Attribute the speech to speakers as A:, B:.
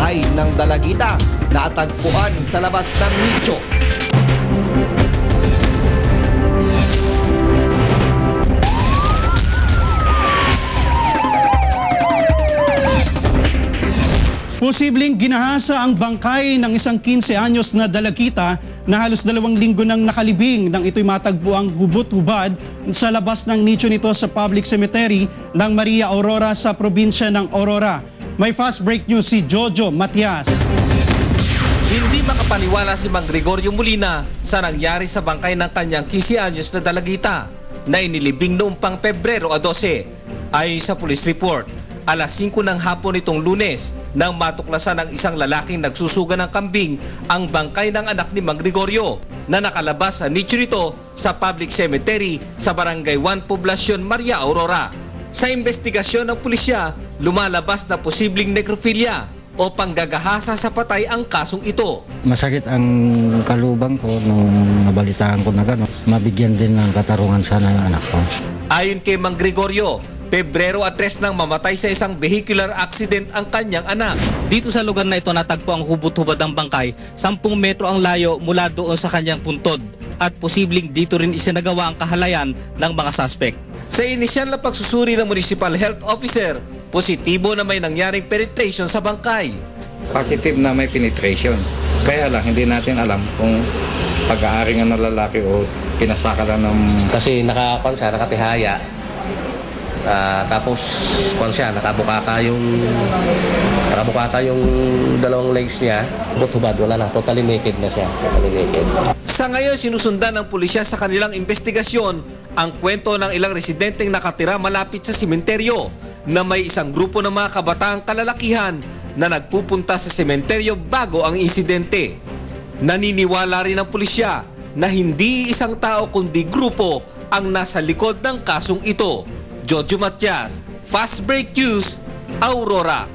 A: bangkay ng dalagita na atagpuan sa labas ng nicho.
B: Posibleng ginahasa ang bangkay ng isang 15 anyos na dalagita na halos 2 linggo nang nakalibing nang ito'y matagpuang hubot-hubad sa labas ng nicho nito sa public cemetery ng Maria Aurora sa probinsya ng Aurora. May fast break news si Jojo Matias.
C: Hindi makapaniwala si Mang Gregorio Molina sa nangyari sa bangkay ng kanyang 15 anyos na dalagita na inilibing noong pang Pebrero 12. Ayon sa police report, alas 5 ng hapon nitong Lunes nang matuklasan ng isang lalaking nagsusuga ng kambing ang bangkay ng anak ni Mang Gregorio na nakalabas sa nicho nito sa public cemetery sa Barangay 1 Poblacion, Maria Aurora. Sa investigasyon ng pulisya, lumalabas na posibleng necrophilia o panggagahasa sa patay ang kasong ito.
D: Masakit ang kalubang ko nung nabalitaan ko na gano'n. Mabigyan din ng katarungan sana yung anak ko.
C: Ayon kay Mang Gregorio, Pebrero 3 nang mamatay sa isang vehicular accident ang kanyang anak.
E: Dito sa lugar na ito natagpo ang hubot-hubad ng bangkay, 10 metro ang layo mula doon sa kanyang puntod at posibleng dito rin isinagawa ang kahalayan ng mga suspect.
C: Sa inisyal na pagsusuri ng Municipal Health Officer, positibo na may nangyaring penetration sa bangkay.
F: Positive na may penetration. Kaya lang, hindi natin alam kung pag-aari nga ng lalaki o pinasaka lang ng...
G: Kasi nakatihaya. Tapos nakabukaka yung dalawang legs niya. Hubad, wala na. Totally naked na siya. Totally naked.
C: Sa ngayon, sinusundan ng pulisya sa kanilang investigasyon ang kwento ng ilang residenteng nakatira malapit sa sementeryo na may isang grupo ng mga kabataang kalalakihan na nagpupunta sa sementeryo bago ang insidente. Naniniwala rin ang pulisya na hindi isang tao kundi grupo ang nasa likod ng kasong ito. Jojo Matias, Fast Break News, Aurora.